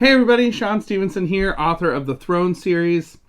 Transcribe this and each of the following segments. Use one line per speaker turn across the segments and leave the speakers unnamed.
Hey everybody, Shaun Stevenson here, author of the Throne series.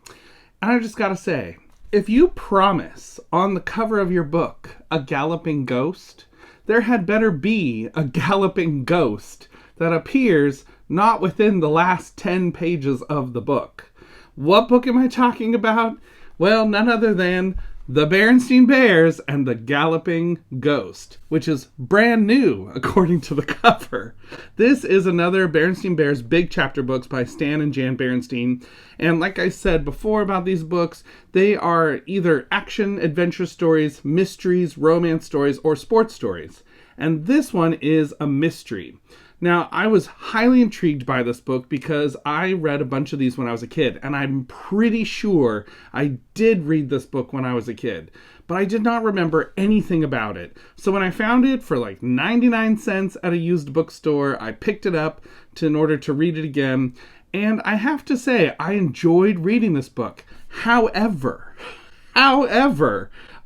And I just gotta say, if you promise on the cover of your book a galloping ghost, there had better be a galloping ghost that appears not within the last 10 pages of the book. What book am I talking about? Well, none other than The Berenstain Bears and the Galloping Ghost, which is brand new according to the cover. This is another Berenstain Bears big chapter books by Stan and Jan Berenstain. And like I said before about these books, they are either action adventure stories, mysteries, romance stories, or sports stories. And this one is a mystery. Now, I was highly intrigued by this book because I read a bunch of these when I was a kid, and I'm pretty sure I did read this book when I was a kid, but I did not remember anything about it. So when I found it for like 99 cents at a used bookstore, I picked it up in order to read it again, and I have to say, I enjoyed reading this book. However,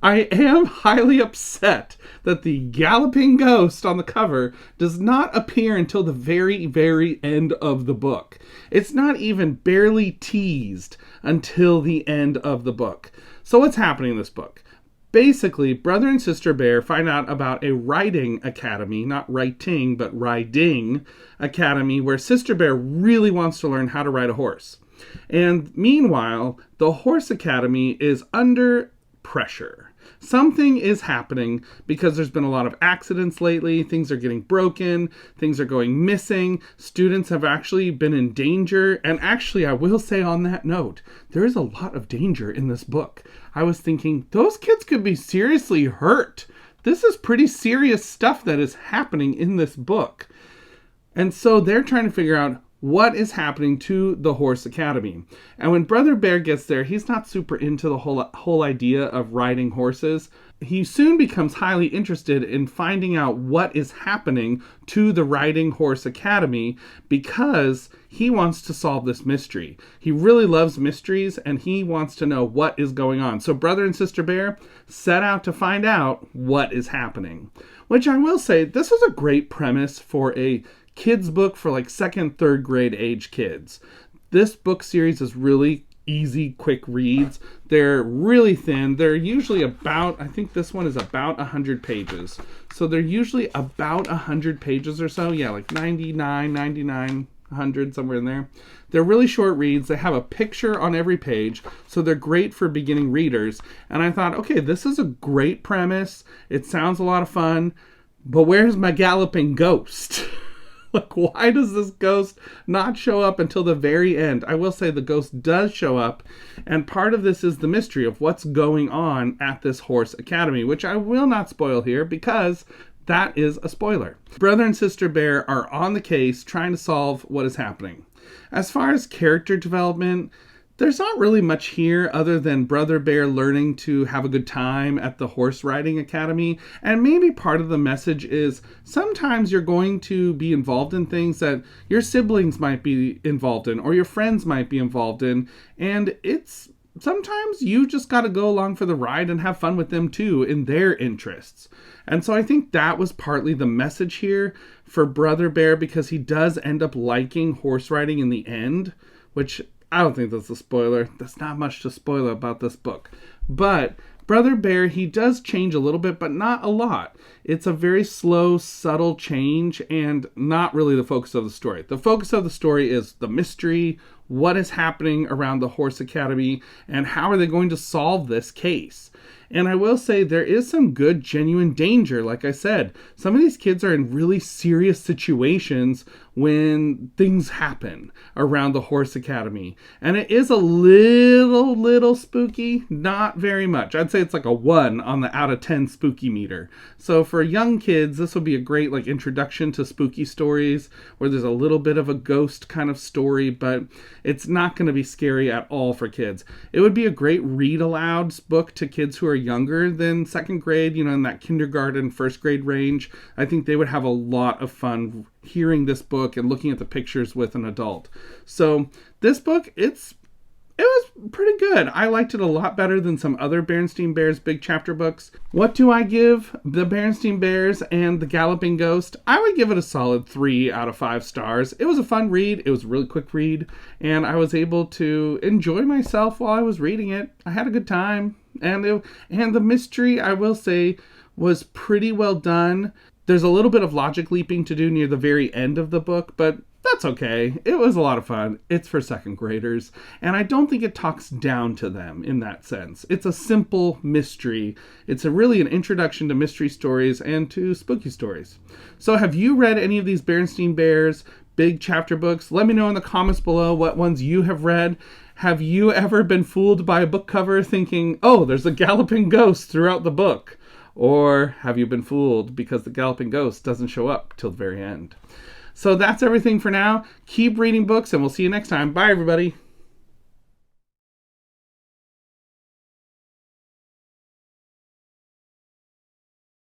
I am highly upset that the galloping ghost on the cover does not appear until the very, very end of the book. It's not even barely teased until the end of the book. So what's happening in this book? Basically, brother and sister bear find out about a riding academy, not writing, but riding academy, where sister bear really wants to learn how to ride a horse. And meanwhile, the horse academy is under pressure. Something is happening because there's been a lot of accidents lately. Things are getting broken. Things are going missing. Students have actually been in danger. And actually, I will say on that note, there is a lot of danger in this book. I was thinking, those kids could be seriously hurt. This is pretty serious stuff that is happening in this book. And so they're trying to figure out what is happening to the horse academy. And when Brother Bear gets there, he's not super into the whole idea of riding horses. He soon becomes highly interested in finding out what is happening to the riding horse academy because he wants to solve this mystery. He really loves mysteries and he wants to know what is going on. So Brother and Sister Bear set out to find out what is happening. Which I will say, this is a great premise for a kids book for like second, third grade age kids. This book series is really easy, quick reads. They're really thin. They're usually about, I think this one is about 100 pages. So they're usually about 100 pages or so. Yeah, like 99, 100, somewhere in there. They're really short reads. They have a picture on every page, so they're great for beginning readers. And I thought, okay, this is a great premise. It sounds a lot of fun, but where's my galloping ghost? Like, why does this ghost not show up until the very end? I will say the ghost does show up, and part of this is the mystery of what's going on at this horse academy, which I will not spoil here because that is a spoiler. Brother and Sister Bear are on the case trying to solve what is happening. As far as character development, there's not really much here other than Brother Bear learning to have a good time at the horse riding academy. And maybe part of the message is sometimes you're going to be involved in things that your siblings might be involved in or your friends might be involved in. And it's sometimes you just got to go along for the ride and have fun with them too in their interests. And so I think that was partly the message here for Brother Bear because he does end up liking horse riding in the end, which I don't think that's a spoiler. There's not much to spoil about this book. But Brother Bear, he does change a little bit, but not a lot. It's a very slow, subtle change and not really the focus of the story. The focus of the story is the mystery, what is happening around the horse academy, and how are they going to solve this case. And I will say there is some good, genuine danger. Like I said, some of these kids are in really serious situations when things happen around the horse academy. And it is a little spooky, not very much. I'd say it's like a 1 on the out of 10 spooky meter. So for young kids, this would be a great like introduction to spooky stories where there's a little bit of a ghost kind of story, but it's not going to be scary at all for kids. It would be a great read aloud book to kids who are younger than second grade, in that kindergarten, first grade range. I think they would have a lot of fun hearing this book and looking at the pictures with an adult. So this book, it was pretty good. I liked it a lot better than some other Berenstain Bears big chapter books. What do I give the Berenstain Bears and the Galloping Ghost? I would give it a solid 3 out of 5 stars. It was a fun read. It was a really quick read, and I was able to enjoy myself while I was reading it. I had a good time, and the mystery, I will say, was pretty well done. There's a little bit of logic leaping to do near the very end of the book, but that's okay. It was a lot of fun. It's for second graders, and I don't think it talks down to them in that sense. It's a simple mystery. It's really an introduction to mystery stories and to spooky stories. So have you read any of these Berenstain Bears big chapter books? Let me know in the comments below what ones you have read. Have you ever been fooled by a book cover thinking, oh, there's a galloping ghost throughout the book? Or have you been fooled because the galloping ghost doesn't show up till the very end? So that's everything for now. Keep reading books, and we'll see you next time. Bye, everybody.